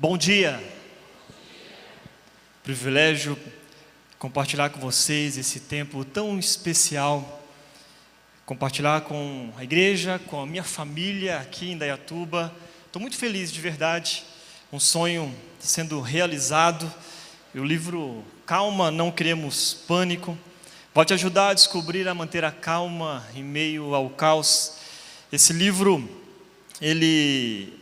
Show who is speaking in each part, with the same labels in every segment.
Speaker 1: Bom dia. Privilégio compartilhar com vocês esse tempo tão especial. Compartilhar com a igreja, com a minha família aqui em Indaiatuba. Estou muito feliz de verdade. Um sonho sendo realizado. E o livro Calma, Não Criemos Pânico vai te ajudar a descobrir, a manter a calma em meio ao caos. Esse livro, ele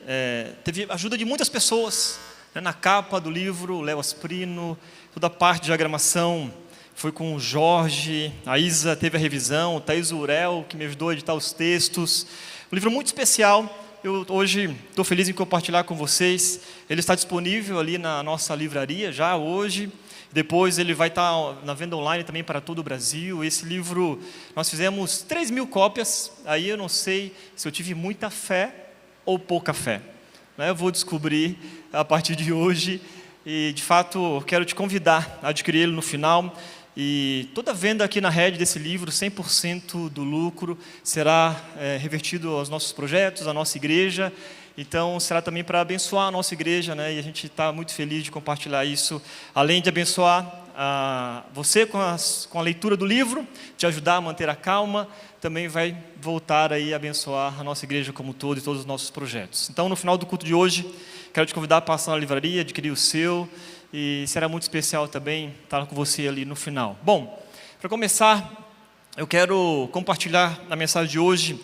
Speaker 1: teve ajuda de muitas pessoas. Na capa do livro, o Léo Asprino, toda a parte de diagramação foi com o Jorge, a Isa teve a revisão, o Thaís Urel, que me ajudou a editar os textos. Um livro muito especial. Eu hoje estou feliz em compartilhar com vocês. Ele está disponível ali na nossa livraria já hoje. Depois ele vai estar na venda online também para todo o Brasil. Esse livro, nós fizemos 3.000 cópias. Aí eu não sei se eu tive muita fé ou pouca fé. Eu vou descobrir a partir de hoje. E, de fato, eu quero te convidar a adquirir ele no final. E toda venda aqui na rede desse livro, 100% do lucro, será revertido aos nossos projetos, à nossa igreja. Então, será também para abençoar a nossa igreja, né? E a gente está muito feliz de compartilhar isso. Além de abençoar você com a leitura do livro, te ajudar a manter a calma, também vai voltar aí a abençoar a nossa igreja como um todo e todos os nossos projetos. Então, no final do culto de hoje, quero te convidar a passar na livraria, adquirir o seu, e será muito especial também estar com você ali no final. Bom, para começar, eu quero compartilhar a mensagem de hoje,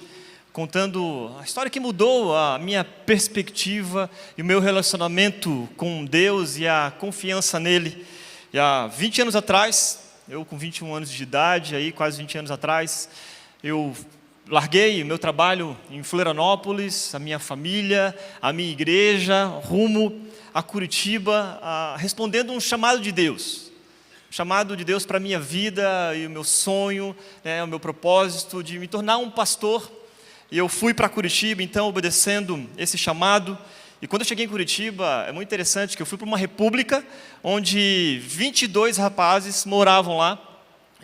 Speaker 1: contando a história que mudou a minha perspectiva e o meu relacionamento com Deus e a confiança nele. E há 20 anos atrás, eu com 21 anos de idade, aí quase 20 anos atrás, eu larguei o meu trabalho em Florianópolis, a minha família, a minha igreja, rumo a Curitiba, respondendo um chamado de Deus. Chamado de Deus para a minha vida e o meu sonho, o meu propósito de me tornar um pastor. E eu fui para Curitiba, então, obedecendo esse chamado. E quando eu cheguei em Curitiba, é muito interessante que eu fui para uma república onde 22 rapazes moravam lá.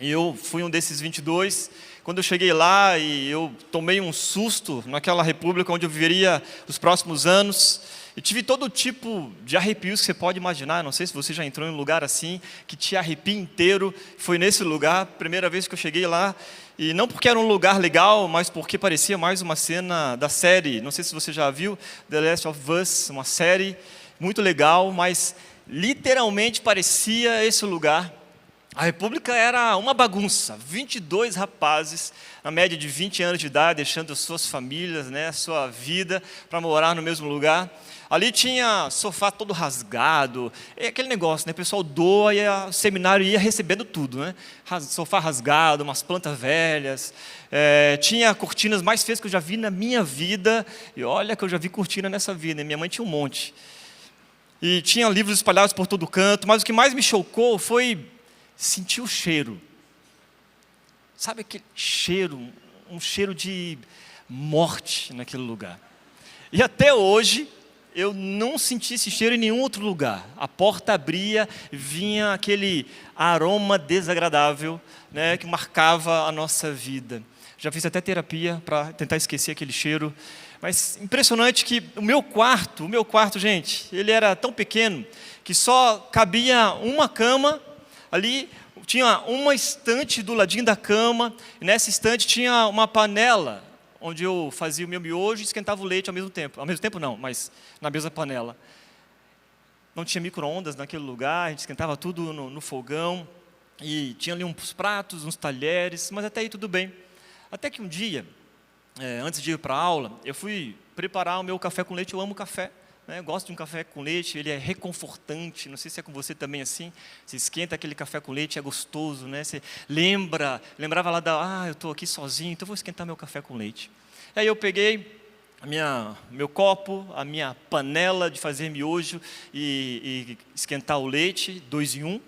Speaker 1: E eu fui um desses 22. Quando eu cheguei lá, e eu tomei um susto naquela república onde eu viveria os próximos anos. E tive todo tipo de arrepios que você pode imaginar. Não sei se você já entrou em um lugar assim, que te arrepia inteiro. Foi nesse lugar, primeira vez que eu cheguei lá. E não porque era um lugar legal, mas porque parecia mais uma cena da série. Não sei se você já viu The Last of Us, uma série muito legal, mas literalmente parecia esse lugar. A república era uma bagunça, 22 rapazes, na média de 20 anos de idade, deixando suas famílias, sua vida, para morar no mesmo lugar. Ali tinha sofá todo rasgado, é aquele negócio, o pessoal doa e o seminário ia recebendo tudo, sofá rasgado, umas plantas velhas, tinha cortinas mais feias que eu já vi na minha vida, e olha que eu já vi cortina nessa vida, minha mãe tinha um monte. E tinha livros espalhados por todo canto, mas o que mais me chocou foi sentir o cheiro. Sabe aquele cheiro, um cheiro de morte naquele lugar. E até hoje, eu não senti esse cheiro em nenhum outro lugar. A porta abria, vinha aquele aroma desagradável, que marcava a nossa vida. Já fiz até terapia para tentar esquecer aquele cheiro. Mas impressionante que o meu quarto, gente, ele era tão pequeno que só cabia uma cama. Ali tinha uma estante do ladinho da cama, e nessa estante tinha uma panela, onde eu fazia o meu miojo e esquentava o leite ao mesmo tempo. Ao mesmo tempo não, mas na mesma panela. Não tinha micro-ondas naquele lugar, a gente esquentava tudo no fogão, e tinha ali uns pratos, uns talheres, mas até aí tudo bem. Até que um dia, antes de ir para a aula, eu fui preparar o meu café com leite. Eu amo café. Gosto de um café com leite, ele é reconfortante. Não sei se é com você também assim. Você esquenta aquele café com leite, é gostoso, Você lembrava lá eu estou aqui sozinho, então vou esquentar meu café com leite. Aí eu peguei meu copo, a minha panela de fazer miojo e esquentar o leite, 2 em 1,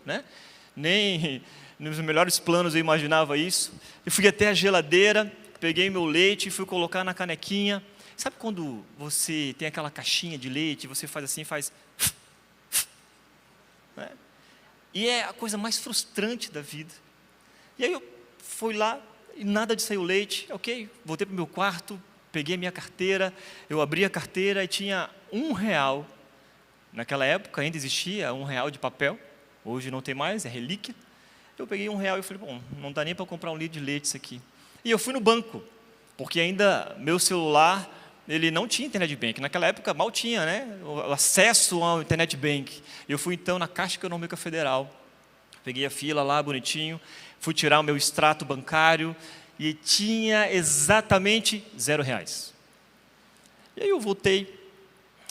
Speaker 1: Nem nos melhores planos eu imaginava isso. Eu fui até a geladeira, peguei meu leite e fui colocar na canequinha. Sabe quando você tem aquela caixinha de leite, você faz assim, faz... E é a coisa mais frustrante da vida. E aí eu fui lá e nada de sair o leite. Ok, voltei para o meu quarto, peguei a minha carteira, eu abri a carteira e tinha R$1 Naquela época ainda existia R$ 1 de papel, hoje não tem mais, é relíquia. Eu peguei R$ 1 e falei, bom, não dá nem para comprar 1 litro de leite isso aqui. E eu fui no banco, porque ainda meu celular, ele não tinha internet bank. Naquela época mal tinha, né, o acesso ao internet bank. Eu fui então na Caixa Econômica Federal, peguei a fila lá bonitinho, fui tirar o meu extrato bancário e tinha exatamente R$ 0. E aí eu voltei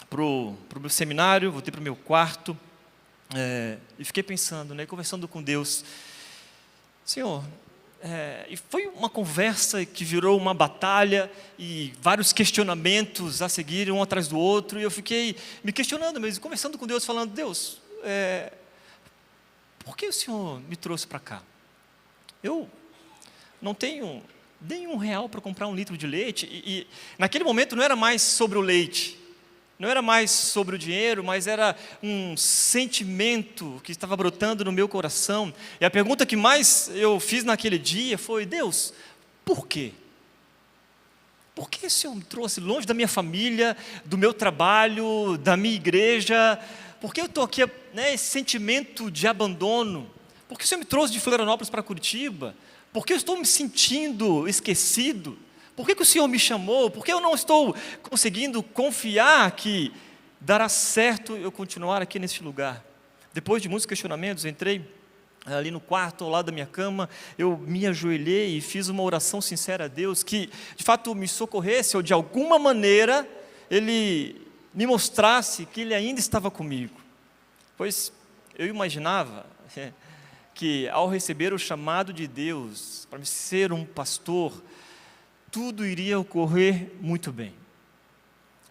Speaker 1: para o meu seminário, voltei para o meu quarto, e fiquei pensando, né, conversando com Deus. Senhor, e foi uma conversa que virou uma batalha e vários questionamentos a seguir, um atrás do outro, e eu fiquei me questionando mesmo, conversando com Deus, falando, Deus, por que o Senhor me trouxe para cá? Eu não tenho nem R$ 1 para comprar 1 litro de leite, e naquele momento não era mais sobre o leite, não era mais sobre o dinheiro, mas era um sentimento que estava brotando no meu coração. E a pergunta que mais eu fiz naquele dia foi, Deus, por quê? Por que o Senhor me trouxe longe da minha família, do meu trabalho, da minha igreja? Por que eu estou aqui, né, esse sentimento de abandono? Por que o Senhor me trouxe de Florianópolis para Curitiba? Por que eu estou me sentindo esquecido? Por que o Senhor me chamou? Por que eu não estou conseguindo confiar que dará certo eu continuar aqui neste lugar? Depois de muitos questionamentos, entrei ali no quarto, ao lado da minha cama, eu me ajoelhei e fiz uma oração sincera a Deus, que de fato me socorresse, ou de alguma maneira, Ele me mostrasse que Ele ainda estava comigo. Pois eu imaginava que ao receber o chamado de Deus, para ser um pastor, tudo iria ocorrer muito bem.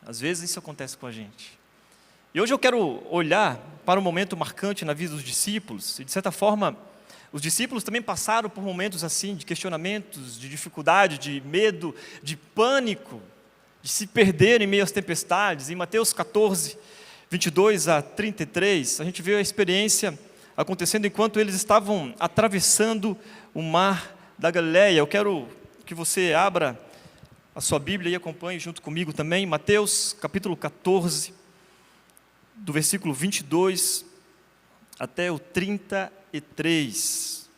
Speaker 1: Às vezes isso acontece com a gente. E hoje eu quero olhar para um momento marcante na vida dos discípulos, e de certa forma, os discípulos também passaram por momentos assim, de questionamentos, de dificuldade, de medo, de pânico, de se perder em meio às tempestades. Em Mateus 14, 22 a 33, a gente vê a experiência acontecendo enquanto eles estavam atravessando o mar da Galileia. Eu quero que você abra a sua Bíblia e acompanhe junto comigo também, Mateus capítulo 14, do versículo 22 até o 33.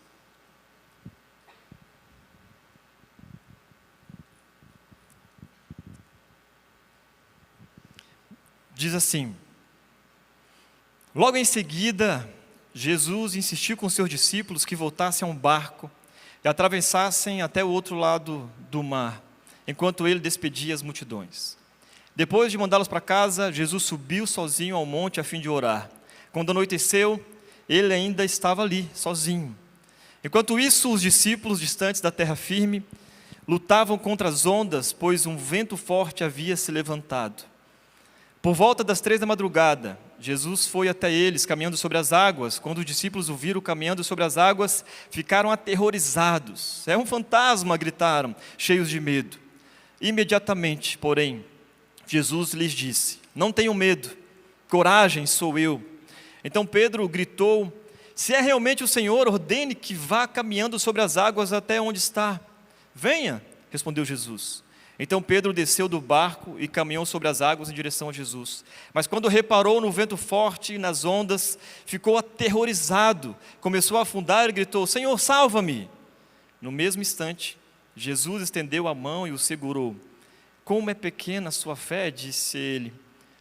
Speaker 1: Diz assim: logo em seguida, Jesus insistiu com seus discípulos que voltassem a um barco e atravessassem até o outro lado do mar, enquanto ele despedia as multidões. Depois de mandá-los para casa, Jesus subiu sozinho ao monte a fim de orar. Quando anoiteceu, ele ainda estava ali, sozinho. Enquanto isso, os discípulos, distantes da terra firme, lutavam contra as ondas, pois um vento forte havia se levantado. Por volta das 3 da madrugada, Jesus foi até eles, caminhando sobre as águas. Quando os discípulos o viram caminhando sobre as águas, ficaram aterrorizados. É um fantasma, gritaram, cheios de medo. Imediatamente, porém, Jesus lhes disse: não tenham medo, coragem, sou eu. Então Pedro gritou: se é realmente o Senhor, ordene que vá caminhando sobre as águas até onde está. Venha, respondeu Jesus. Então Pedro desceu do barco e caminhou sobre as águas em direção a Jesus. Mas quando reparou no vento forte e nas ondas, ficou aterrorizado, começou a afundar e gritou: Senhor, salva-me! No mesmo instante, Jesus estendeu a mão e o segurou. Como é pequena a sua fé, disse ele.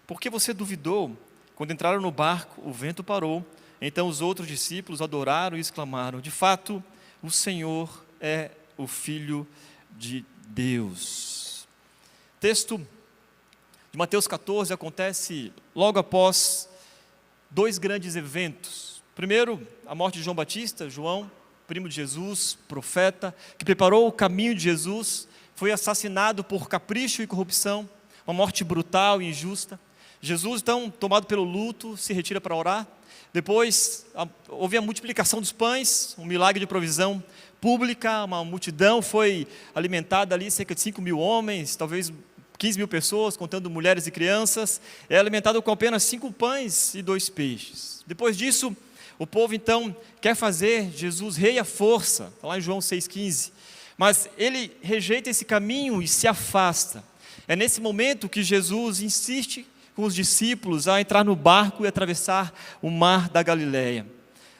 Speaker 1: Por que você duvidou? Quando entraram no barco, o vento parou. Então os outros discípulos adoraram e exclamaram: de fato, o Senhor é o Filho de Deus. O texto de Mateus 14 acontece logo após 2 grandes eventos. Primeiro, a morte de João Batista. João, primo de Jesus, profeta, que preparou o caminho de Jesus, foi assassinado por capricho e corrupção, uma morte brutal e injusta. Jesus, então, tomado pelo luto, se retira para orar. Depois, houve a multiplicação dos pães, um milagre de provisão pública, uma multidão foi alimentada ali, cerca de 5.000 homens, talvez 15.000 pessoas, contando mulheres e crianças, é alimentado com apenas 5 pães e 2 peixes. Depois disso, o povo então quer fazer Jesus rei à força, está lá em João 6,15, mas ele rejeita esse caminho e se afasta. É nesse momento que Jesus insiste com os discípulos a entrar no barco e atravessar o mar da Galileia.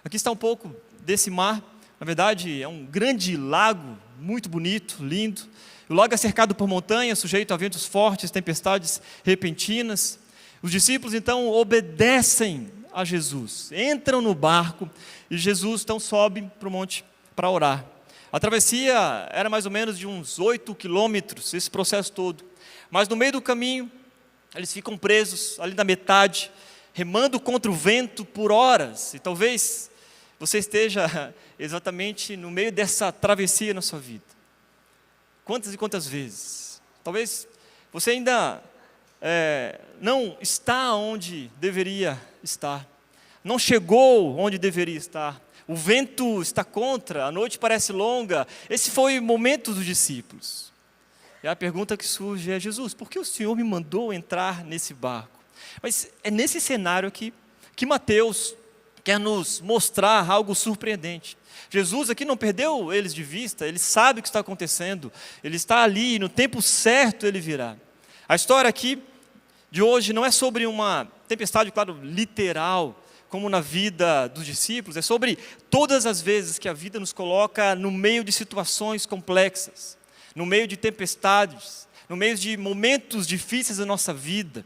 Speaker 1: Aqui está um pouco desse mar. Na verdade, é um grande lago, muito bonito, lindo. O lago é cercado por montanhas, sujeito a ventos fortes, tempestades repentinas. Os discípulos, então, obedecem a Jesus, entram no barco e Jesus, então, sobe para o monte para orar. A travessia era mais ou menos de uns 8 quilômetros, esse processo todo. Mas no meio do caminho, eles ficam presos ali na metade, remando contra o vento por horas. E talvez você esteja exatamente no meio dessa travessia na sua vida. Quantas e quantas vezes? Talvez você ainda não está onde deveria estar. Não chegou onde deveria estar. O vento está contra, a noite parece longa. Esse foi o momento dos discípulos. E a pergunta que surge é: Jesus, por que o Senhor me mandou entrar nesse barco? Mas é nesse cenário aqui que Mateus quer nos mostrar algo surpreendente. Jesus aqui não perdeu eles de vista, ele sabe o que está acontecendo, ele está ali, no tempo certo ele virá. A história aqui de hoje não é sobre uma tempestade, claro, literal, como na vida dos discípulos, é sobre todas as vezes que a vida nos coloca no meio de situações complexas, no meio de tempestades, no meio de momentos difíceis da nossa vida.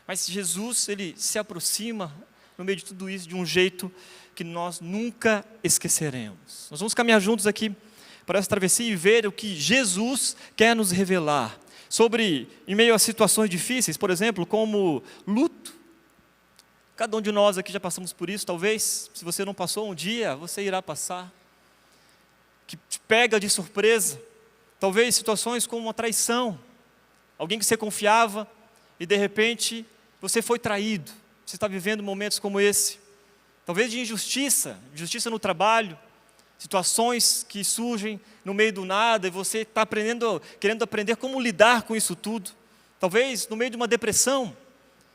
Speaker 1: Mas Jesus, ele se aproxima no meio de tudo isso de um jeito que nós nunca esqueceremos. Nós vamos caminhar juntos aqui para essa travessia e ver o que Jesus quer nos revelar sobre, em meio a situações difíceis, por exemplo, como luto. Cada um de nós aqui já passamos por isso, talvez, se você não passou um dia, você irá passar, que te pega de surpresa. Talvez situações como uma traição, alguém que você confiava e de repente você foi traído. Você está vivendo momentos como esse, talvez de injustiça no trabalho, situações que surgem no meio do nada e você está querendo aprender como lidar com isso tudo. Talvez no meio de uma depressão,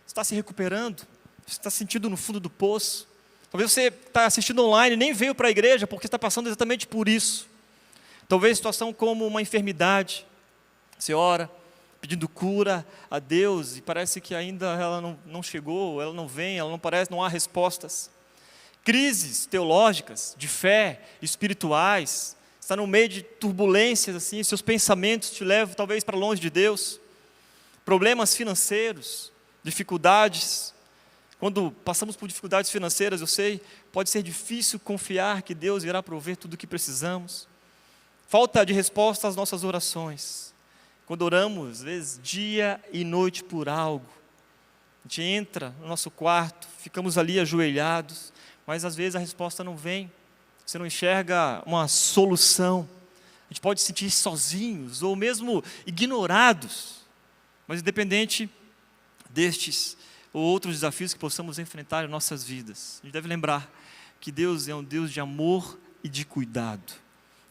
Speaker 1: você está se recuperando, você está sentindo no fundo do poço. Talvez você está assistindo online e nem veio para a igreja porque está passando exatamente por isso. Talvez situação como uma enfermidade, você ora pedindo cura a Deus e parece que ainda ela não chegou, ela não vem, ela não parece, não há respostas. Crises teológicas, de fé, espirituais, está no meio de turbulências assim, seus pensamentos te levam talvez para longe de Deus. Problemas financeiros, dificuldades. Quando passamos por dificuldades financeiras, eu sei, pode ser difícil confiar que Deus irá prover tudo o que precisamos. Falta de resposta às nossas orações. Quando oramos, às vezes, dia e noite por algo, a gente entra no nosso quarto, ficamos ali ajoelhados, mas às vezes a resposta não vem, você não enxerga uma solução, a gente pode se sentir sozinhos ou mesmo ignorados, mas independente destes ou outros desafios que possamos enfrentar em nossas vidas, a gente deve lembrar que Deus é um Deus de amor e de cuidado,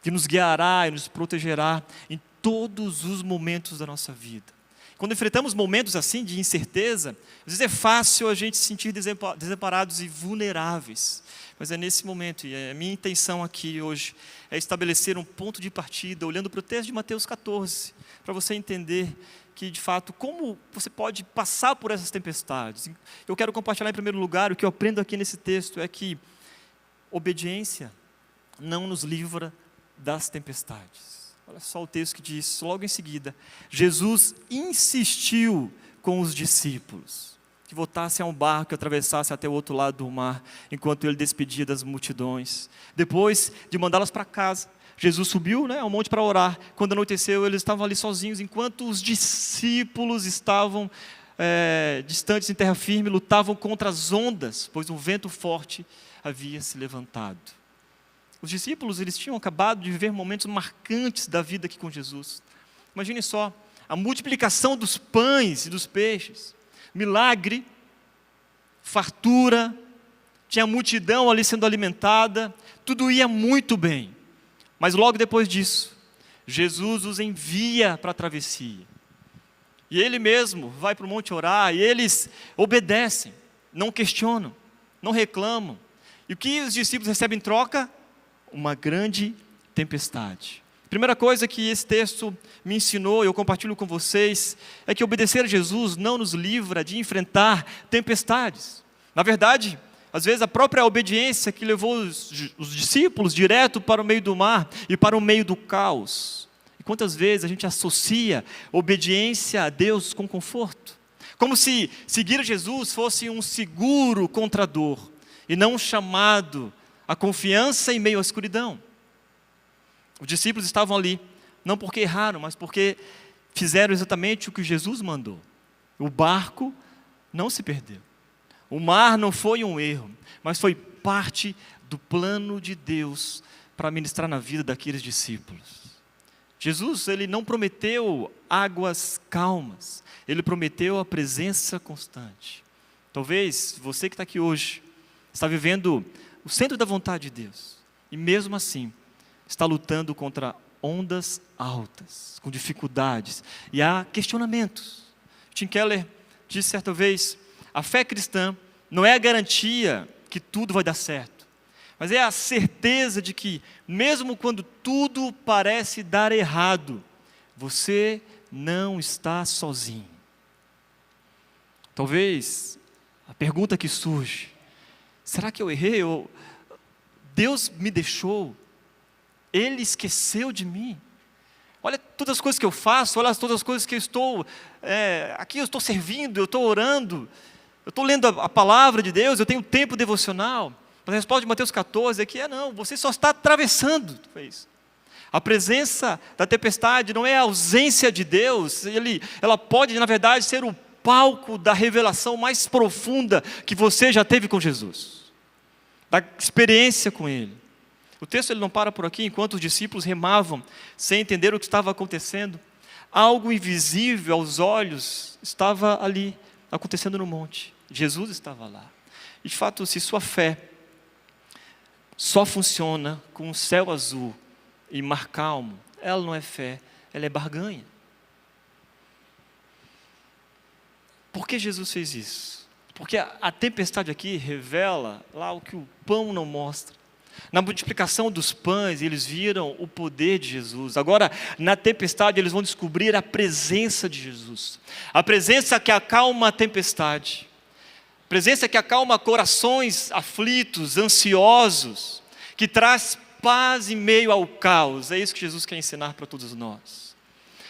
Speaker 1: que nos guiará e nos protegerá em todos os momentos da nossa vida. Quando enfrentamos momentos assim de incerteza, às vezes é fácil a gente se sentir desamparados e vulneráveis. Mas é nesse momento, e a minha intenção aqui hoje, é estabelecer um ponto de partida, olhando para o texto de Mateus 14, para você entender que, de fato, como você pode passar por essas tempestades. Eu quero compartilhar em primeiro lugar, o que eu aprendo aqui nesse texto é que obediência não nos livra das tempestades. Olha só o texto que diz, logo em seguida, Jesus insistiu com os discípulos que voltassem a um barco e atravessassem até o outro lado do mar, enquanto ele despedia das multidões. Depois de mandá-las para casa, Jesus subiu ao monte para orar. Quando anoiteceu, eles estavam ali sozinhos, enquanto os discípulos estavam distantes em terra firme, lutavam contra as ondas, pois um vento forte havia se levantado. Os discípulos, eles tinham acabado de viver momentos marcantes da vida aqui com Jesus. Imagine só, a multiplicação dos pães e dos peixes, milagre, fartura, tinha multidão ali sendo alimentada, tudo ia muito bem. Mas logo depois disso, Jesus os envia para a travessia. E ele mesmo vai para o monte orar, e eles obedecem, não questionam, não reclamam. E o que os discípulos recebem em troca? Uma grande tempestade. Primeira coisa que esse texto me ensinou, e eu compartilho com vocês, é que obedecer a Jesus não nos livra de enfrentar tempestades. Na verdade, às vezes a própria obediência que levou os discípulos direto para o meio do mar e para o meio do caos. E quantas vezes a gente associa obediência a Deus com conforto? Como se seguir a Jesus fosse um seguro contra a dor, e não um chamado à confiança em meio à escuridão. Os discípulos estavam ali, não porque erraram, mas porque fizeram exatamente o que Jesus mandou. O barco não se perdeu. O mar não foi um erro, mas foi parte do plano de Deus para ministrar na vida daqueles discípulos. Jesus, ele não prometeu águas calmas, ele prometeu a presença constante. Talvez você que está aqui hoje está vivendo o centro da vontade de Deus, e mesmo assim está lutando contra ondas altas, com dificuldades, e há questionamentos. Tim Keller disse certa vez: a fé cristã não é a garantia que tudo vai dar certo, mas é a certeza de que, mesmo quando tudo parece dar errado, você não está sozinho. Talvez a pergunta que surge: será que eu errei? Deus me deixou? Ele esqueceu de mim? Olha todas as coisas que eu faço, olha todas as coisas que eu estou, aqui eu estou servindo, eu estou orando, eu estou lendo a palavra de Deus, eu tenho tempo devocional. Mas a resposta de Mateus 14 aqui não, você só está atravessando. Foi isso. A presença da tempestade não é a ausência de Deus, ela pode, na verdade, ser o palco da revelação mais profunda que você já teve com Jesus, da experiência com Ele. O texto ele não para por aqui. Enquanto os discípulos remavam sem entender o que estava acontecendo, algo invisível aos olhos estava ali, acontecendo no monte. Jesus estava lá. E de fato, se sua fé só funciona com um céu azul e mar calmo, ela não é fé, ela é barganha. Por que Jesus fez isso? Porque a tempestade aqui revela lá o que o pão não mostra. Na multiplicação dos pães, eles viram o poder de Jesus. Agora, na tempestade, eles vão descobrir a presença de Jesus. A presença que acalma a tempestade. A presença que acalma corações aflitos, ansiosos. Que traz paz em meio ao caos. É isso que Jesus quer ensinar para todos nós.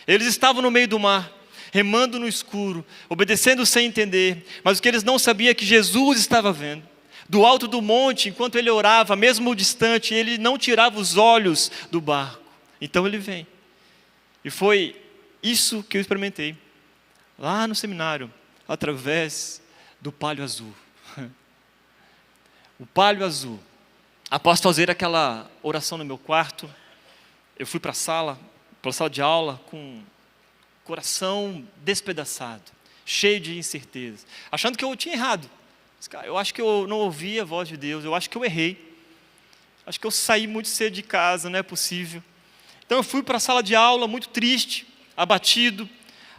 Speaker 1: Eles estavam no meio do mar, remando no escuro, obedecendo sem entender. Mas o que eles não sabiam é que Jesus estava vendo. Do alto do monte, enquanto ele orava, mesmo distante, ele não tirava os olhos do barco. Então ele vem. E foi isso que eu experimentei lá no seminário, através do palho azul. O palho azul. Após fazer aquela oração no meu quarto, eu fui para a sala de aula com o coração despedaçado, cheio de incerteza, achando que eu tinha errado. Eu acho que eu não ouvi a voz de Deus, eu acho que eu errei, acho que eu saí muito cedo de casa, não é possível. Então eu fui para a sala de aula muito triste, abatido,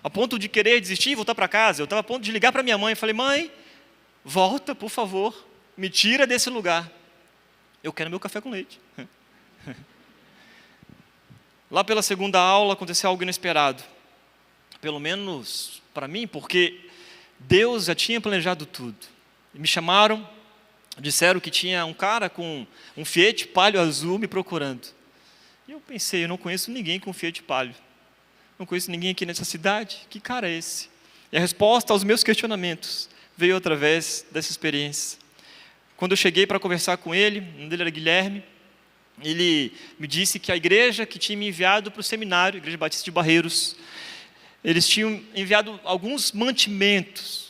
Speaker 1: a ponto de querer desistir e voltar para casa. Eu estava a ponto de ligar para minha mãe e falei: mãe, volta por favor, me tira desse lugar, eu quero meu café com leite. Lá pela segunda aula aconteceu algo inesperado, pelo menos para mim, porque Deus já tinha planejado tudo. Me chamaram, disseram que tinha um cara com um Fiat Palio azul me procurando. E eu pensei: eu não conheço ninguém com Fiat Palio. Não conheço ninguém aqui nessa cidade. Que cara é esse? E a resposta aos meus questionamentos veio através dessa experiência. Quando eu cheguei para conversar com ele, o nome dele era Guilherme, ele me disse que a igreja que tinha me enviado para o seminário, a Igreja Batista de Barreiros, eles tinham enviado alguns mantimentos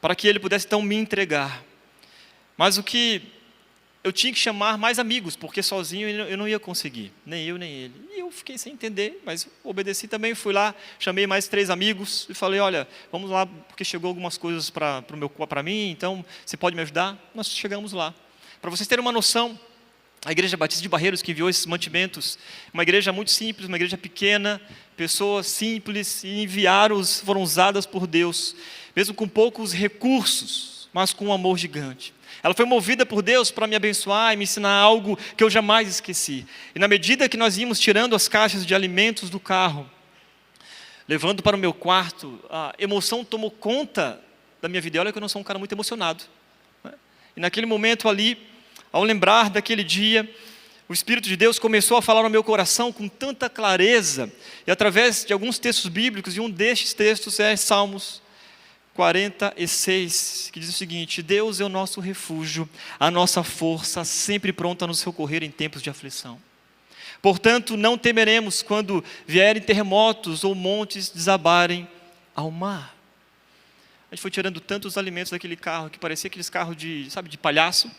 Speaker 1: para que ele pudesse então me entregar. Mas o que eu tinha que chamar mais amigos, porque sozinho eu não ia conseguir, nem eu nem ele. E eu fiquei sem entender, mas obedeci também, fui lá, chamei mais 3 amigos e falei: olha, vamos lá, porque chegou algumas coisas para mim, então você pode me ajudar? Nós chegamos lá. Para vocês terem uma noção, a Igreja Batista de Barreiros, que enviou esses mantimentos, uma igreja muito simples, uma igreja pequena, pessoas simples, e foram usadas por Deus, mesmo com poucos recursos, mas com um amor gigante. Ela foi movida por Deus para me abençoar e me ensinar algo que eu jamais esqueci. E na medida que nós íamos tirando as caixas de alimentos do carro, levando para o meu quarto, a emoção tomou conta da minha vida. E olha que eu não sou um cara muito emocionado, né? E naquele momento ali, ao lembrar daquele dia, o Espírito de Deus começou a falar no meu coração com tanta clareza, e através de alguns textos bíblicos, e um destes textos é Salmos 46, que diz o seguinte: Deus é o nosso refúgio, a nossa força, sempre pronta a nos socorrer em tempos de aflição. Portanto, não temeremos quando vierem terremotos ou montes desabarem ao mar. A gente foi tirando tantos alimentos daquele carro, que parecia aqueles carros de palhaço.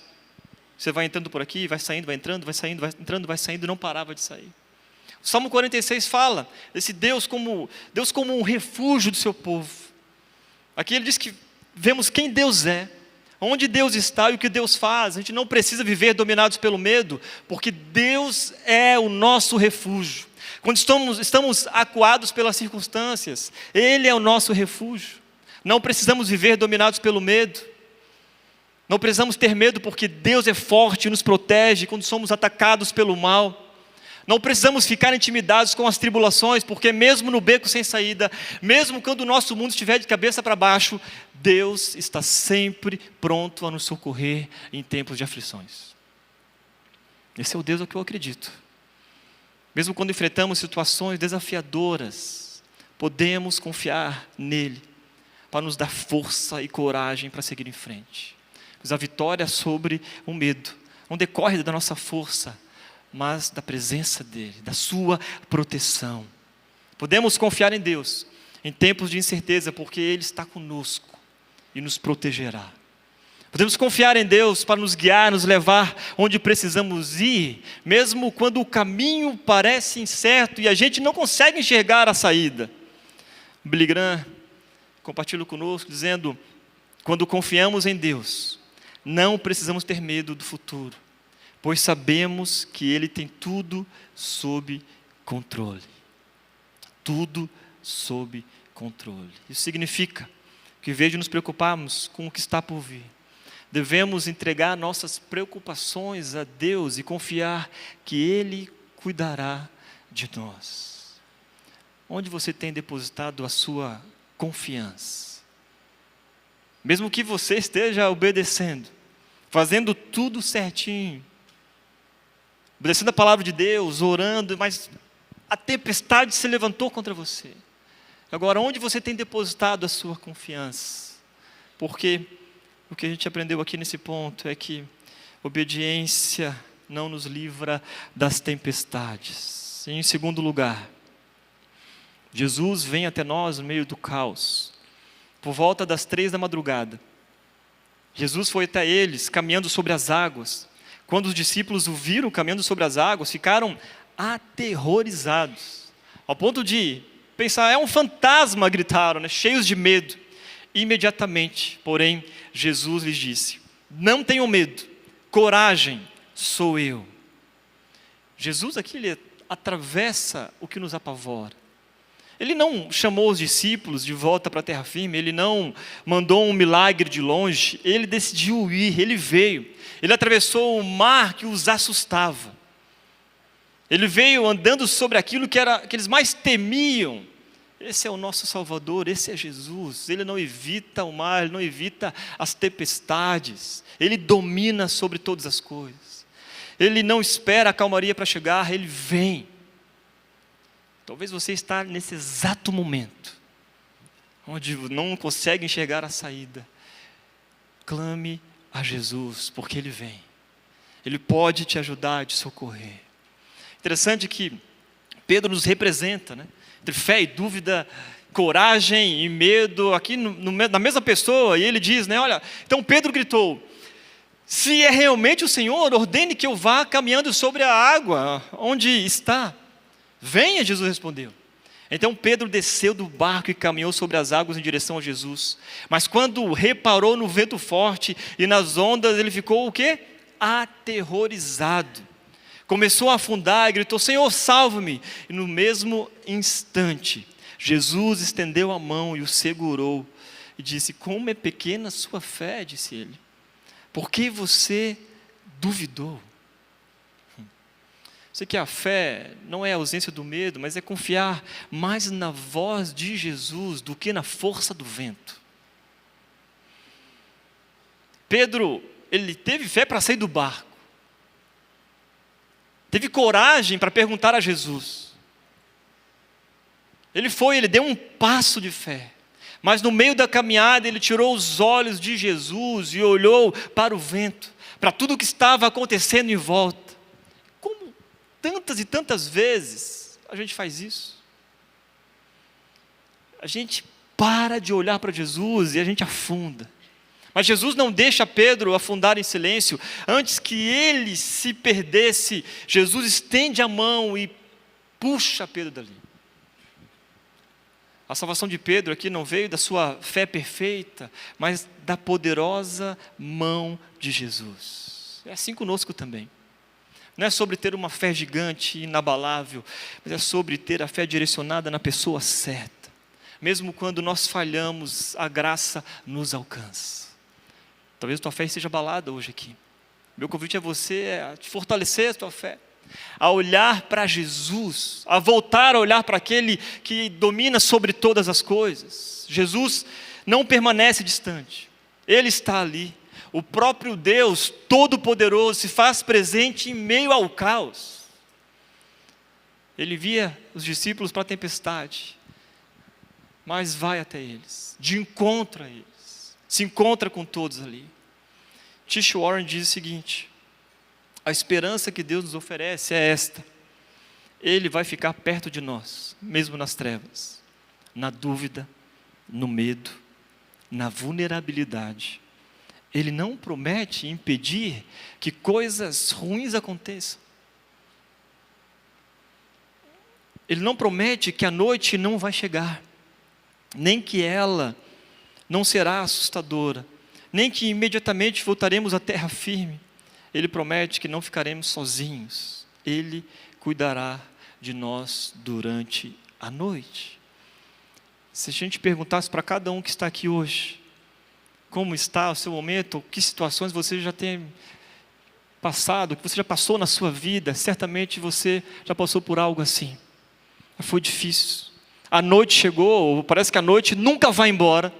Speaker 1: Você vai entrando por aqui, vai saindo, vai entrando, vai saindo, vai entrando, vai saindo, e não parava de sair. O Salmo 46 fala desse Deus como um refúgio do seu povo. Aqui ele diz que vemos quem Deus é, onde Deus está e o que Deus faz. A gente não precisa viver dominados pelo medo, porque Deus é o nosso refúgio. Quando estamos acuados pelas circunstâncias, Ele é o nosso refúgio. Não precisamos viver dominados pelo medo. Não precisamos ter medo, porque Deus é forte e nos protege quando somos atacados pelo mal. Não precisamos ficar intimidados com as tribulações, porque mesmo no beco sem saída, mesmo quando o nosso mundo estiver de cabeça para baixo, Deus está sempre pronto a nos socorrer em tempos de aflições. Esse é o Deus ao que eu acredito. Mesmo quando enfrentamos situações desafiadoras, podemos confiar nele para nos dar força e coragem para seguir em frente. Pois a vitória sobre o medo não decorre da nossa força, mas da presença dEle, da sua proteção. Podemos confiar em Deus em tempos de incerteza, porque Ele está conosco e nos protegerá. Podemos confiar em Deus para nos guiar, nos levar onde precisamos ir, mesmo quando o caminho parece incerto e a gente não consegue enxergar a saída. Billy Graham compartilha conosco dizendo: quando confiamos em Deus, não precisamos ter medo do futuro, pois sabemos que Ele tem tudo sob controle. Tudo sob controle. Isso significa que, em vez de nos preocuparmos com o que está por vir, devemos entregar nossas preocupações a Deus e confiar que Ele cuidará de nós. Onde você tem depositado a sua confiança? Mesmo que você esteja obedecendo, fazendo tudo certinho, obedecendo a palavra de Deus, orando, mas a tempestade se levantou contra você. Agora, onde você tem depositado a sua confiança? Porque o que a gente aprendeu aqui nesse ponto é que obediência não nos livra das tempestades. E em segundo lugar, Jesus vem até nós no meio do caos. Por volta das 3 da madrugada, Jesus foi até eles, caminhando sobre as águas. Quando os discípulos o viram caminhando sobre as águas, ficaram aterrorizados, ao ponto de pensar: é um fantasma, gritaram, né? Cheios de medo. Imediatamente, porém, Jesus lhes disse: não tenham medo, coragem, sou eu. Jesus aqui, ele atravessa o que nos apavora. Ele não chamou os discípulos de volta para a terra firme, ele não mandou um milagre de longe, ele decidiu ir, ele veio. Ele atravessou o mar que os assustava. Ele veio andando sobre aquilo que eles mais temiam. Esse é o nosso Salvador, esse é Jesus. Ele não evita o mar, ele não evita as tempestades. Ele domina sobre todas as coisas. Ele não espera a calmaria para chegar, ele vem. Talvez você está nesse exato momento, onde não consegue enxergar a saída. Clame a Jesus, porque Ele vem. Ele pode te ajudar, te socorrer. Interessante que Pedro nos representa, né? Entre fé e dúvida, coragem e medo, aqui na mesma pessoa. E ele diz, né? Olha, então Pedro gritou: se é realmente o Senhor, ordene que eu vá caminhando sobre a água, onde está. Venha, Jesus respondeu. Então Pedro desceu do barco e caminhou sobre as águas em direção a Jesus. Mas quando reparou no vento forte e nas ondas, ele ficou o quê? Aterrorizado. Começou a afundar e gritou: Senhor, salva-me. E no mesmo instante, Jesus estendeu a mão e o segurou. E disse: como é pequena a sua fé, disse ele. Por que você duvidou? Sei que a fé não é a ausência do medo, mas é confiar mais na voz de Jesus do que na força do vento. Pedro, ele teve fé para sair do barco. Teve coragem para perguntar a Jesus. Ele deu um passo de fé. Mas no meio da caminhada ele tirou os olhos de Jesus e olhou para o vento, para tudo o que estava acontecendo em volta. Como tantas e tantas vezes a gente faz isso? A gente para de olhar para Jesus e a gente afunda. Mas Jesus não deixa Pedro afundar em silêncio. Antes que ele se perdesse, Jesus estende a mão e puxa Pedro dali. A salvação de Pedro aqui não veio da sua fé perfeita, mas da poderosa mão de Jesus. É assim conosco também. Não é sobre ter uma fé gigante, inabalável, mas é sobre ter a fé direcionada na pessoa certa. Mesmo quando nós falhamos, a graça nos alcança. Talvez a tua fé esteja abalada hoje aqui. Meu convite a você é a fortalecer a tua fé, a olhar para Jesus, a voltar a olhar para aquele que domina sobre todas as coisas. Jesus não permanece distante, Ele está ali. O próprio Deus Todo-Poderoso se faz presente em meio ao caos. Ele envia os discípulos para a tempestade, mas vai até eles, de encontro a eles. Se encontra com todos ali. Tish Warren diz o seguinte: a esperança que Deus nos oferece é esta: Ele vai ficar perto de nós, mesmo nas trevas, na dúvida, no medo, na vulnerabilidade. Ele não promete impedir que coisas ruins aconteçam. Ele não promete que a noite não vai chegar, nem que ela não será assustadora, nem que imediatamente voltaremos à terra firme. Ele promete que não ficaremos sozinhos. Ele cuidará de nós durante a noite. Se a gente perguntasse para cada um que está aqui hoje, como está o seu momento, que situações você já tem passado, que você já passou na sua vida, certamente você já passou por algo assim. Foi difícil. A noite chegou, parece que a noite nunca vai embora.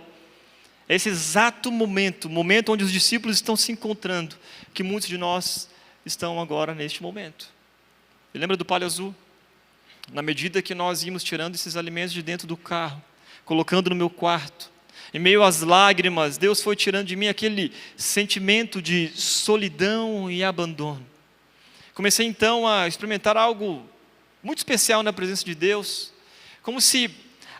Speaker 1: É esse exato momento onde os discípulos estão se encontrando, que muitos de nós estão agora neste momento. E lembra do palha azul? Na medida que nós íamos tirando esses alimentos de dentro do carro, colocando no meu quarto, em meio às lágrimas, Deus foi tirando de mim aquele sentimento de solidão e abandono. Comecei então a experimentar algo muito especial na presença de Deus, como se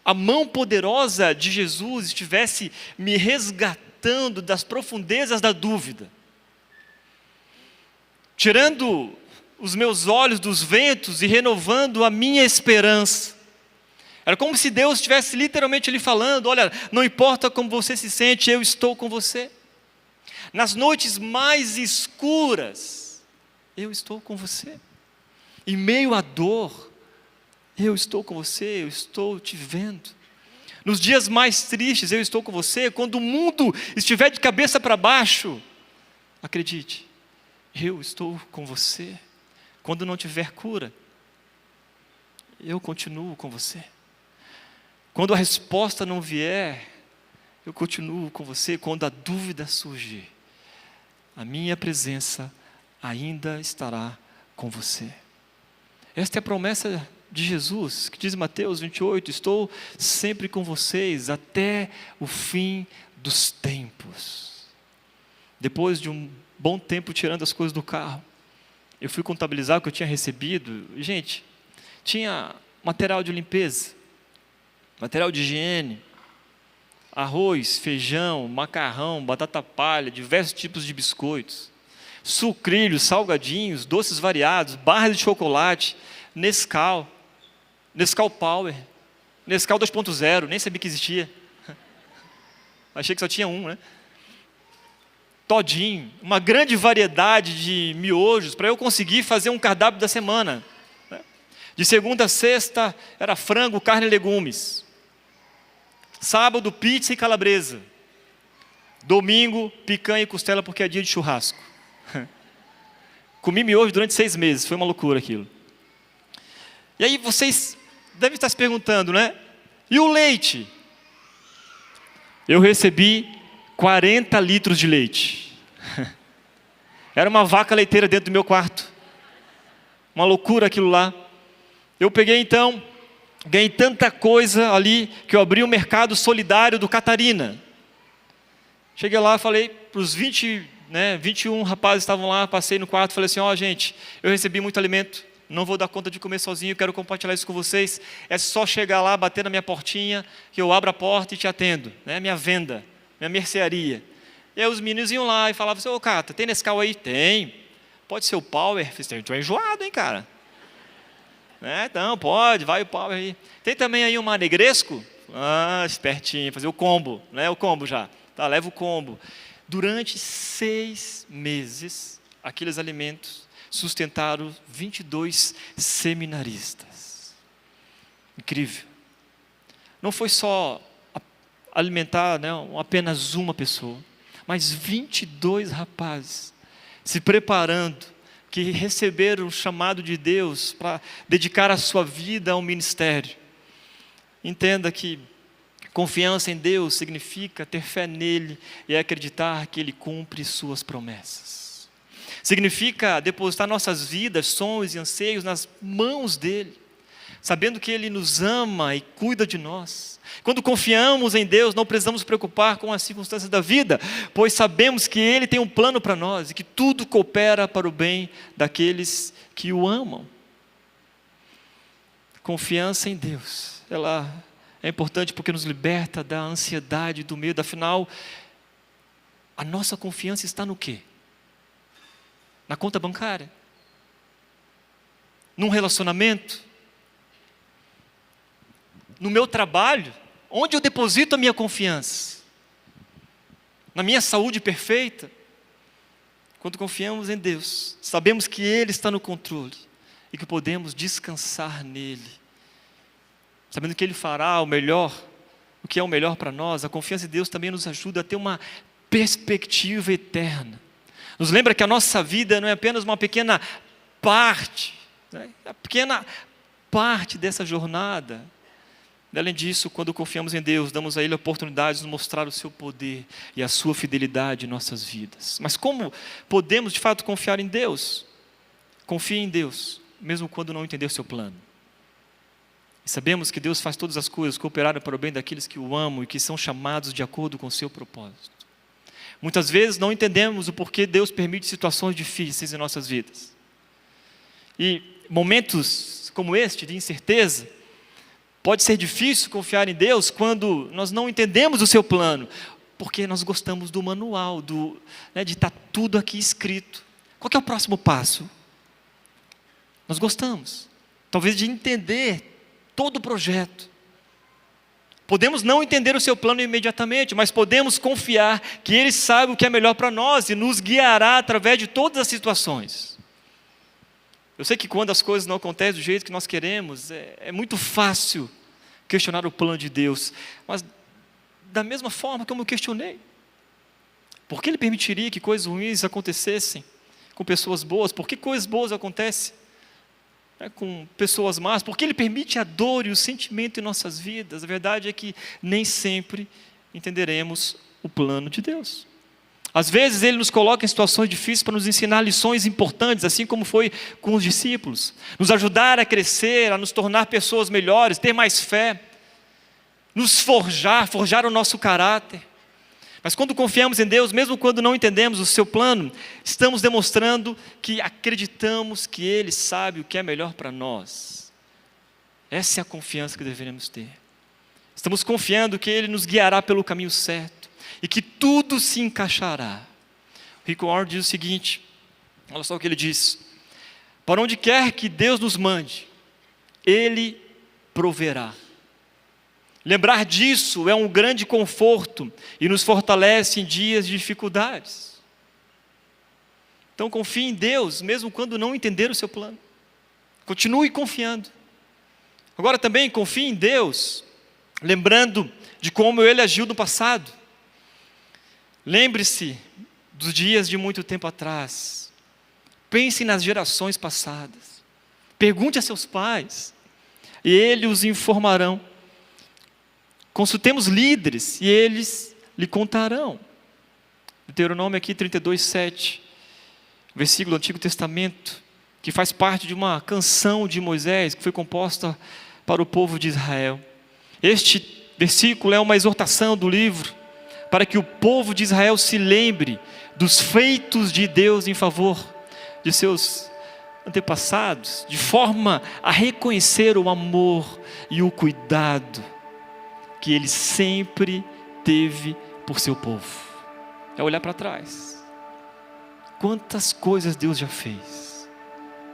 Speaker 1: a mão poderosa de Jesus estivesse me resgatando das profundezas da dúvida, tirando os meus olhos dos ventos e renovando a minha esperança. Era como se Deus estivesse literalmente lhe falando: olha, não importa como você se sente, eu estou com você. Nas noites mais escuras, eu estou com você. Em meio à dor, eu estou com você, eu estou te vendo. Nos dias mais tristes, eu estou com você. Quando o mundo estiver de cabeça para baixo, acredite, eu estou com você. Quando não tiver cura, eu continuo com você. Quando a resposta não vier, eu continuo com você. Quando a dúvida surgir, a minha presença ainda estará com você. Esta é a promessa de Jesus, que diz em Mateus 28, estou sempre com vocês até o fim dos tempos. Depois de um bom tempo tirando as coisas do carro, eu fui contabilizar o que eu tinha recebido. Gente, tinha material de limpeza, material de higiene, arroz, feijão, macarrão, batata palha, diversos tipos de biscoitos, sucrilhos, salgadinhos, doces variados, barras de chocolate, Nescau Power, Nescau 2.0, nem sabia que existia. Achei que só tinha um, né? Todinho, uma grande variedade de miojos para eu conseguir fazer um cardápio da semana. De segunda a sexta era frango, carne e legumes. Sábado, pizza e calabresa. Domingo, picanha e costela porque é dia de churrasco. Comi miojo durante 6 meses, foi uma loucura aquilo. E aí vocês devem estar se perguntando, né? E o leite? Eu recebi 40 litros de leite. Era uma vaca leiteira dentro do meu quarto. Uma loucura aquilo lá. Eu peguei então, ganhei tanta coisa ali, que eu abri o mercado solidário do Catarina. Cheguei lá, falei para os 21 rapazes estavam lá, passei no quarto, falei assim, gente, eu recebi muito alimento, não vou dar conta de comer sozinho, quero compartilhar isso com vocês, é só chegar lá, bater na minha portinha, que eu abro a porta e te atendo, minha venda, minha mercearia. E aí os meninos iam lá e falavam assim, Cata, tem Nescau aí? Tem. Pode ser o Power? Tu é enjoado, hein, cara? Então, pode, vai o Power aí. Tem também aí uma Negresco? Espertinho, fazer o combo, o combo já. Tá, leva o combo. Durante 6 meses, aqueles alimentos sustentaram 22 seminaristas. Incrível. Não foi só alimentar apenas uma pessoa, mas 22 rapazes se preparando, que receberam o chamado de Deus para dedicar a sua vida ao ministério. Entenda que confiança em Deus significa ter fé nele e acreditar que ele cumpre suas promessas. Significa depositar nossas vidas, sonhos e anseios nas mãos dele, sabendo que ele nos ama e cuida de nós. Quando confiamos em Deus, não precisamos nos preocupar com as circunstâncias da vida, pois sabemos que ele tem um plano para nós e que tudo coopera para o bem daqueles que o amam. Confiança em Deus, ela é importante porque nos liberta da ansiedade, do medo. Afinal, a nossa confiança está no quê? Na conta bancária? Num relacionamento? No meu trabalho? Onde eu deposito a minha confiança? Na minha saúde perfeita? Quando confiamos em Deus, sabemos que Ele está no controle e que podemos descansar nele, sabendo que Ele fará o melhor, o que é o melhor para nós. A confiança em Deus também nos ajuda a ter uma perspectiva eterna. Nos lembra que a nossa vida não é apenas uma pequena parte, a pequena parte dessa jornada. Além disso, quando confiamos em Deus, damos a Ele a oportunidade de nos mostrar o seu poder e a sua fidelidade em nossas vidas. Mas como podemos de fato confiar em Deus? Confie em Deus, mesmo quando não entender o seu plano. E sabemos que Deus faz todas as coisas cooperarem para o bem daqueles que o amam e que são chamados de acordo com o seu propósito. Muitas vezes não entendemos o porquê Deus permite situações difíceis em nossas vidas. E momentos como este, de incerteza, pode ser difícil confiar em Deus quando nós não entendemos o seu plano, porque nós gostamos do manual, de estar tudo aqui escrito. Qual que é o próximo passo? Nós gostamos, talvez, de entender todo o projeto. Podemos não entender o seu plano imediatamente, mas podemos confiar que Ele sabe o que é melhor para nós e nos guiará através de todas as situações. Eu sei que quando as coisas não acontecem do jeito que nós queremos, é muito fácil questionar o plano de Deus, mas da mesma forma como eu questionei, por que Ele permitiria que coisas ruins acontecessem com pessoas boas? Por que coisas boas acontecem com pessoas más? Por que Ele permite a dor e o sentimento em nossas vidas? A verdade é que nem sempre entenderemos o plano de Deus. Às vezes Ele nos coloca em situações difíceis para nos ensinar lições importantes, assim como foi com os discípulos. Nos ajudar a crescer, a nos tornar pessoas melhores, ter mais fé. Nos forjar o nosso caráter. Mas quando confiamos em Deus, mesmo quando não entendemos o seu plano, estamos demonstrando que acreditamos que Ele sabe o que é melhor para nós. Essa é a confiança que deveremos ter. Estamos confiando que Ele nos guiará pelo caminho certo e que tudo se encaixará. Rick Warren diz o seguinte, olha só o que ele diz: para onde quer que Deus nos mande, Ele proverá. Lembrar disso é um grande conforto e nos fortalece em dias de dificuldades. Então confie em Deus, mesmo quando não entender o seu plano. Continue confiando. Agora também confie em Deus, lembrando de como Ele agiu no passado. Lembre-se dos dias de muito tempo atrás. Pense nas gerações passadas. Pergunte a seus pais, e eles os informarão. Consultemos líderes, e eles lhe contarão. Deuteronômio aqui 32:7, versículo do Antigo Testamento, que faz parte de uma canção de Moisés, que foi composta para o povo de Israel. Este versículo é uma exortação do livro, para que o povo de Israel se lembre dos feitos de Deus em favor de seus antepassados, de forma a reconhecer o amor e o cuidado que Ele sempre teve por seu povo. É olhar para trás. Quantas coisas Deus já fez.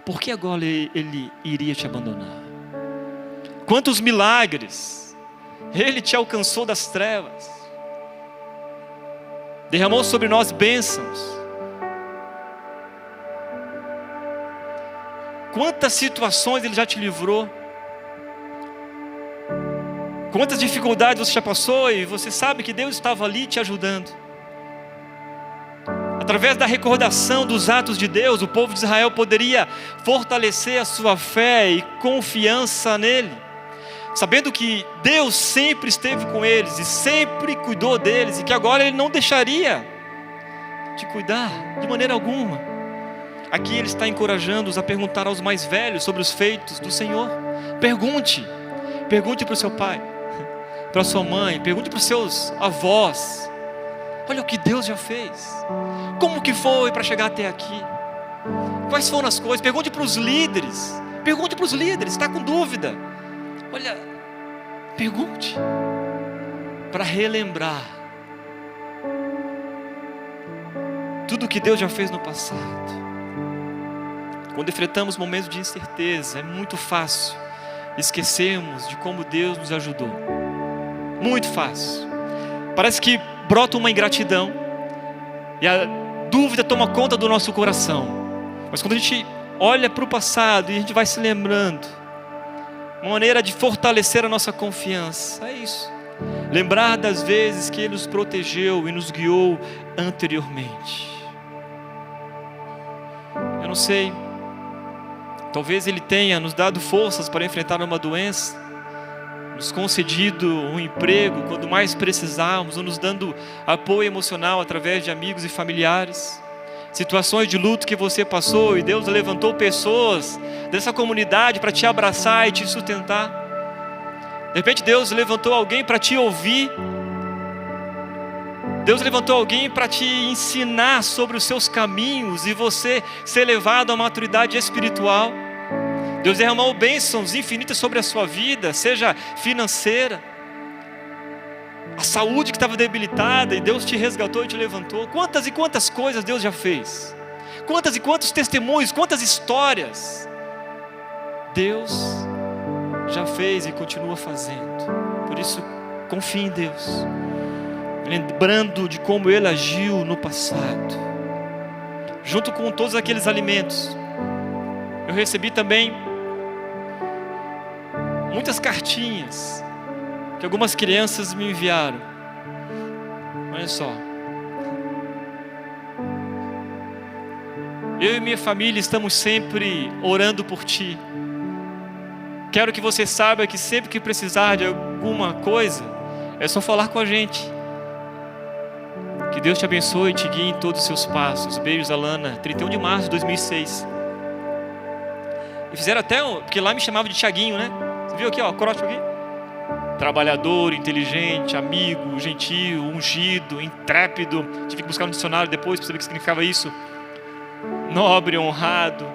Speaker 1: Por que agora Ele iria te abandonar? Quantos milagres Ele te alcançou das trevas. Derramou sobre nós bênçãos. Quantas situações Ele já te livrou. Quantas dificuldades você já passou e você sabe que Deus estava ali te ajudando. Através da recordação dos atos de Deus, o povo de Israel poderia fortalecer a sua fé e confiança nele, sabendo que Deus sempre esteve com eles e sempre cuidou deles, e que agora Ele não deixaria de cuidar de maneira alguma. Aqui Ele está encorajando-os a perguntar aos mais velhos sobre os feitos do Senhor. Pergunte para o seu pai, para a sua mãe, pergunte para os seus avós. Olha o que Deus já fez. Como que foi para chegar até aqui? Quais foram as coisas? Pergunte para os líderes. Pergunte para os líderes, está com dúvida? Olha, pergunte para relembrar tudo que Deus já fez no passado. Quando enfrentamos momentos de incerteza, é muito fácil esquecermos de como Deus nos ajudou. Muito fácil. Parece que brota uma ingratidão e a dúvida toma conta do nosso coração. Mas quando a gente olha para o passado e a gente vai se lembrando, uma maneira de fortalecer a nossa confiança é isso. Lembrar das vezes que Ele nos protegeu e nos guiou anteriormente. Eu não sei, talvez Ele tenha nos dado forças para enfrentar uma doença, nos concedido um emprego quando mais precisarmos, ou nos dando apoio emocional através de amigos e familiares. Situações de luto que você passou e Deus levantou pessoas dessa comunidade para te abraçar e te sustentar. De repente Deus levantou alguém para te ouvir. Deus levantou alguém para te ensinar sobre os seus caminhos e você ser levado à maturidade espiritual. Deus derramou bênçãos infinitas sobre a sua vida, seja financeira, a saúde que estava debilitada, e Deus te resgatou e te levantou. Quantas e quantas coisas Deus já fez. Quantas e quantos testemunhos, quantas histórias Deus já fez e continua fazendo. Por isso, confie em Deus, lembrando de como Ele agiu no passado. Junto com todos aqueles alimentos, eu recebi também muitas cartinhas que algumas crianças me enviaram. Olha só. Eu e minha família estamos sempre orando por ti. Quero que você saiba que sempre que precisar de alguma coisa, é só falar com a gente. Que Deus te abençoe e te guie em todos os seus passos. Beijos, Alana. 31 de março de 2006. E fizeram até, porque lá me chamava de Tiaguinho, né? Você viu aqui, ó, corote aqui? Trabalhador, inteligente, amigo, gentil, ungido, intrépido. Tive que buscar no dicionário depois para saber o que significava isso. Nobre, honrado,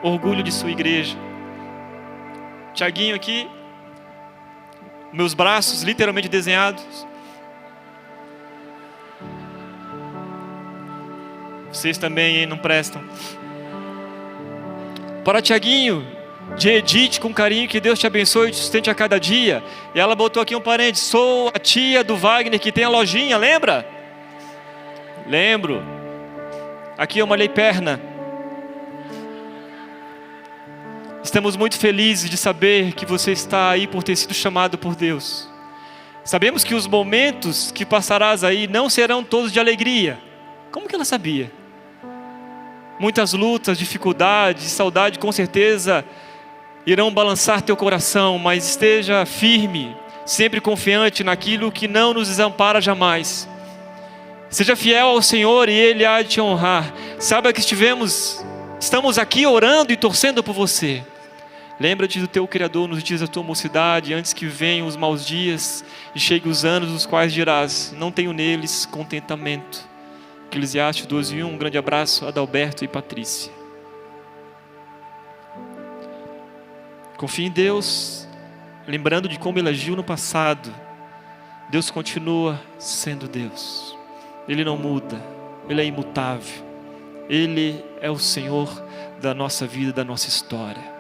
Speaker 1: orgulho de sua igreja. Tiaguinho aqui, meus braços literalmente desenhados. Vocês também não prestam. Para Tiaguinho, de Edith, com carinho, que Deus te abençoe e te sustente a cada dia. E ela botou aqui um parente: sou a tia do Wagner que tem a lojinha, lembra? Lembro. Aqui eu malhei perna. Estamos muito felizes de saber que você está aí por ter sido chamado por Deus. Sabemos que os momentos que passarás aí não serão todos de alegria. Como que ela sabia? Muitas lutas, dificuldades, saudade com certeza irão balançar teu coração, mas esteja firme, sempre confiante naquilo que não nos desampara jamais. Seja fiel ao Senhor e Ele há de te honrar. Saiba que estamos aqui orando e torcendo por você. Lembra-te do teu Criador nos dias da tua mocidade, antes que venham os maus dias e cheguem os anos dos quais dirás: não tenho neles contentamento. Eclesiastes 12:1. Um grande abraço a Adalberto e Patrícia. Confie em Deus, lembrando de como Ele agiu no passado. Deus continua sendo Deus. Ele não muda, Ele é imutável. Ele é o Senhor da nossa vida, da nossa história.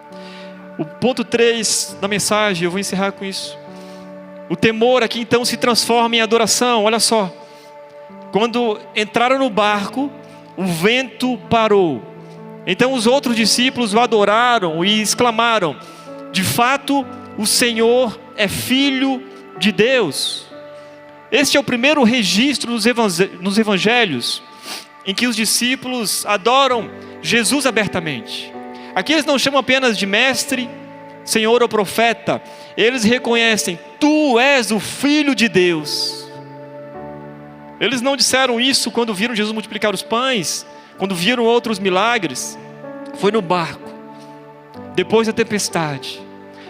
Speaker 1: O ponto 3 da mensagem, eu vou encerrar com isso. O temor aqui então se transforma em adoração. Olha só, quando entraram no barco, o vento parou. Então os outros discípulos o adoraram e exclamaram: de fato, o Senhor é Filho de Deus. Este é o primeiro registro nos evangelhos em que os discípulos adoram Jesus abertamente. Aqui eles não chamam apenas de mestre, Senhor ou profeta. Eles reconhecem: tu és o Filho de Deus. Eles não disseram isso quando viram Jesus multiplicar os pães, quando viram outros milagres. Foi no barco, depois da tempestade,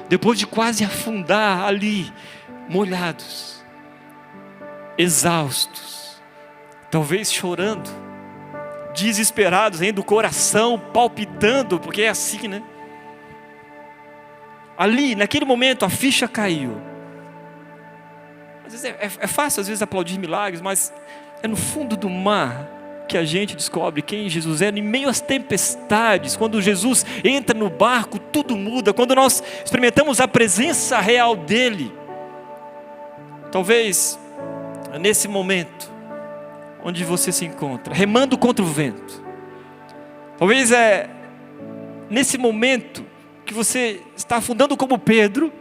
Speaker 1: depois de quase afundar ali, molhados, exaustos, talvez chorando, desesperados, ainda o coração palpitando, porque é assim, né? Ali, naquele momento, a ficha caiu. Às vezes é fácil, às vezes, aplaudir milagres, mas é no fundo do mar que a gente descobre quem Jesus é. Em meio às tempestades, quando Jesus entra no barco, tudo muda. Quando nós experimentamos a presença real dEle, talvez nesse momento onde você se encontra, remando contra o vento, talvez é nesse momento que você está afundando como Pedro,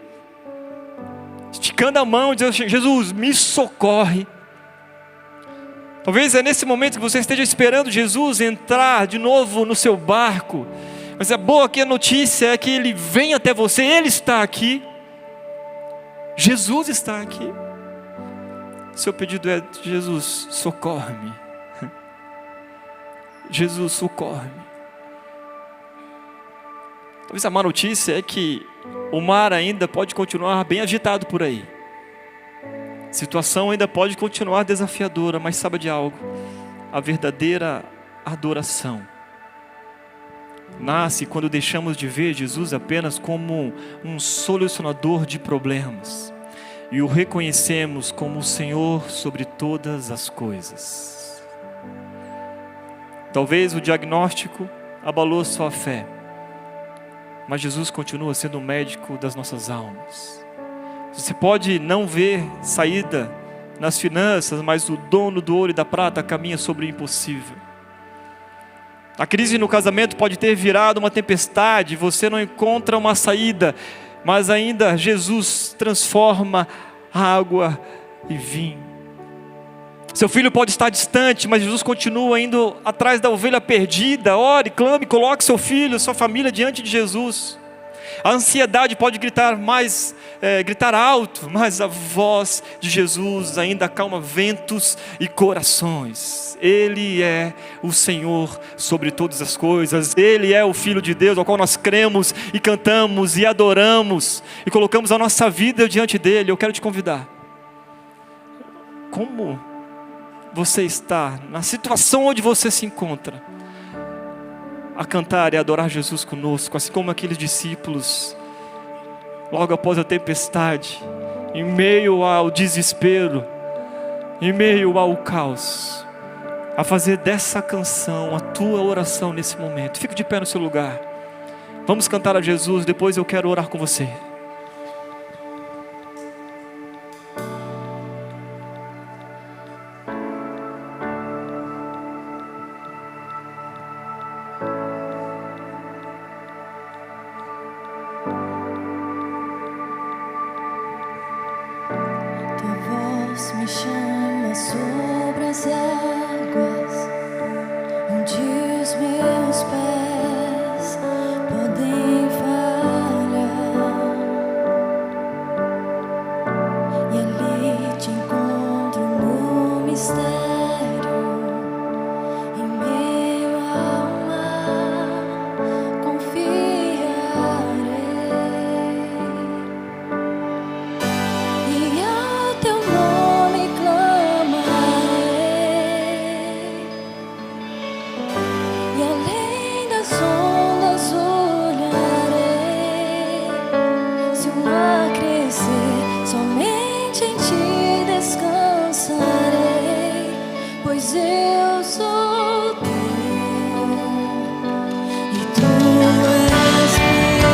Speaker 1: esticando a mão, dizendo: Jesus, me socorre. Talvez é nesse momento que você esteja esperando Jesus entrar de novo no seu barco, mas a boa notícia é que Ele vem até você. Ele está aqui, Jesus está aqui. Seu pedido é: Jesus, socorre-me. Jesus, socorre-me. Talvez a má notícia é que o mar ainda pode continuar bem agitado por aí. A situação ainda pode continuar desafiadora, mas sabe de algo? A verdadeira adoração nasce quando deixamos de ver Jesus apenas como um solucionador de problemas e o reconhecemos como o Senhor sobre todas as coisas. Talvez o diagnóstico abalou sua fé, mas Jesus continua sendo o médico das nossas almas. Você pode não ver saída nas finanças, mas o dono do ouro e da prata caminha sobre o impossível. A crise no casamento pode ter virado uma tempestade, você não encontra uma saída, mas ainda Jesus transforma água em vinho. Seu filho pode estar distante, mas Jesus continua indo atrás da ovelha perdida. Ore, clame, coloque seu filho, sua família diante de Jesus. A ansiedade pode gritar alto, mas a voz de Jesus ainda acalma ventos e corações. Ele é o Senhor sobre todas as coisas. Ele é o Filho de Deus, ao qual nós cremos e cantamos e adoramos e colocamos a nossa vida diante dele. Eu quero te convidar. Como você está, na situação onde você se encontra, a cantar e adorar Jesus conosco, assim como aqueles discípulos, logo após a tempestade, em meio ao desespero, em meio ao caos, a fazer dessa canção a tua oração nesse momento. Fique de pé no seu lugar. Vamos cantar a Jesus, depois eu quero orar com você.
Speaker 2: Tua Deus me chama sobre as águas, onde os meus pés podem falhar, e ali te encontro no mistério, em meio ao mar, confiarei, e ao teu nome clamarei, e além das ondas olharei. Se o mar crescer, somente em ti descansarei, pois eu sou teu e tu és meu.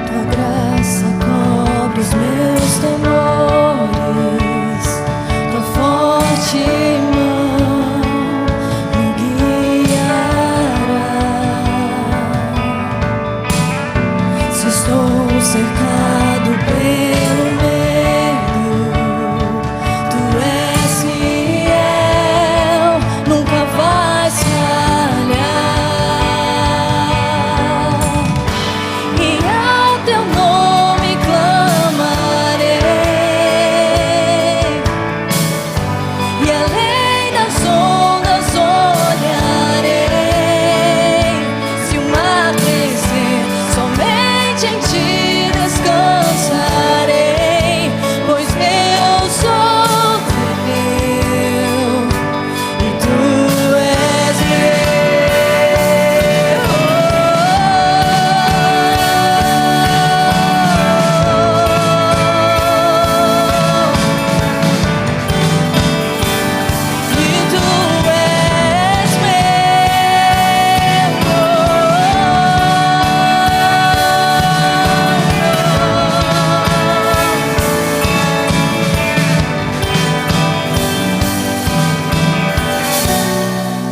Speaker 2: Tua graça cobre os meus temores, tua forte mão me guiará. Se estou cercado pelo medo, tu és fiel, nunca vais falhar. E ao teu nome clamarei, e além das ondas olharei. Se o mar crescer, somente em ti descansarei, pois eu sou teu e tu és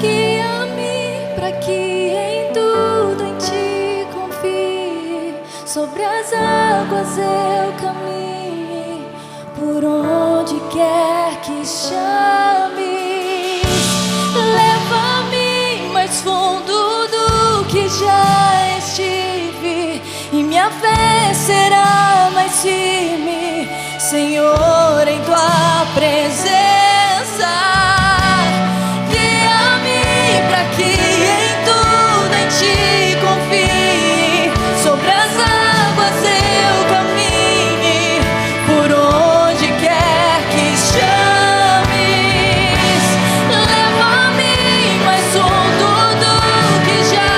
Speaker 2: guia-me para que em tudo em ti confie. Sobre as águas eu caminhe, por onde quer que chames. Leva-me mais fundo do que já estive, e minha fé será mais firme, Senhor, em tua presença. Guia-me para que em tudo em ti confie. Sobre as águas eu caminhe, por onde quer que chames. Leva-me mais fundo do que já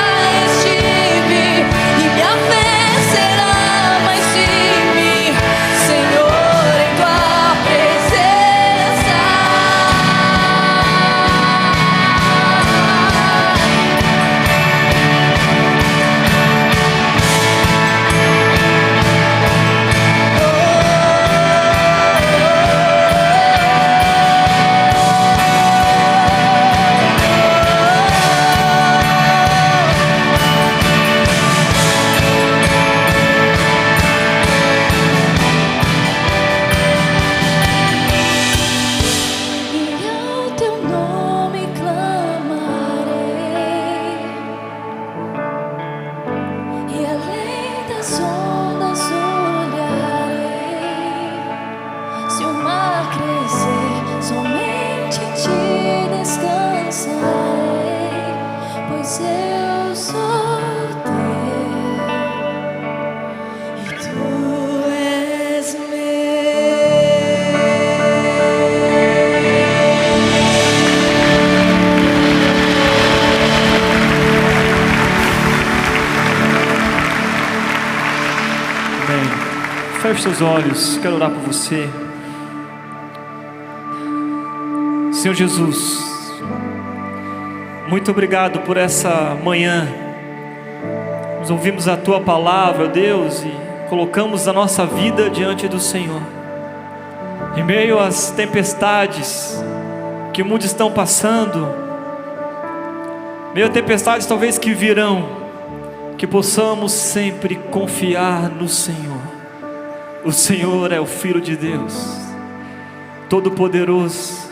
Speaker 2: estive, e minha fé será mais firme, Senhor, em tua presença. E ao teu nome clamarei, e além das ondas olharei. Se o mar crescer, somente em ti descansarei, pois eu sou teu e tu és
Speaker 1: Amém. Feche seus olhos, quero orar por você. Senhor Jesus, muito obrigado por essa manhã. Nós ouvimos a tua palavra, Deus, e colocamos a nossa vida diante do Senhor. Em meio às tempestades,
Speaker 3: que muitos estão passando, meio a tempestades talvez que virão, que possamos sempre confiar no Senhor. O Senhor é o Filho de Deus, Todo-Poderoso,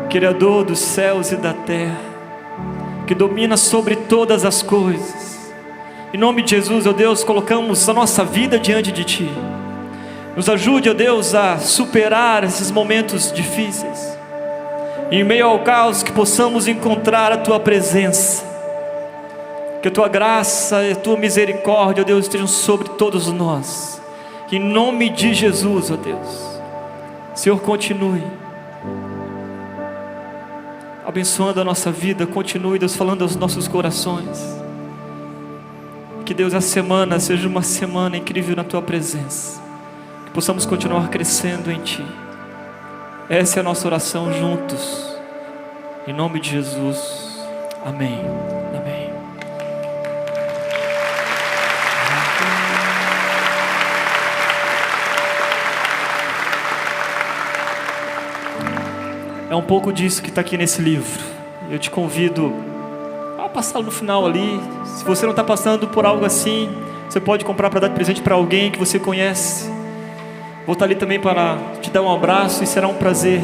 Speaker 3: Criador dos céus e da terra, que domina sobre todas as coisas. Em nome de Jesus, ó Deus, colocamos a nossa vida diante de Ti. Nos ajude, ó Deus, a superar esses momentos difíceis. Em meio ao caos, que possamos encontrar a Tua presença. Que a Tua graça e a Tua misericórdia, ó Deus, estejam sobre todos nós. Que em nome de Jesus, ó Deus, Senhor, continue abençoando a nossa vida. Continue, Deus, falando aos nossos corações. Que, Deus, a semana seja uma semana incrível na Tua presença. Que possamos continuar crescendo em Ti. Essa é a nossa oração juntos. Em nome de Jesus. Amém. Amém. É um pouco disso que está aqui nesse livro. Eu te convido a passar no final ali. Se você não está passando por algo assim, você pode comprar para dar de presente para alguém que você conhece. Vou estar ali também para te dar um abraço, e será um prazer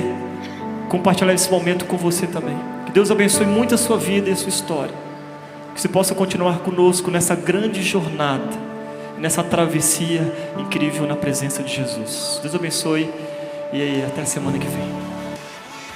Speaker 3: compartilhar esse momento com você também. Que Deus abençoe muito a sua vida e a sua história. Que você possa continuar conosco nessa grande jornada, nessa travessia incrível na presença de Jesus. Deus abençoe e até a semana que vem.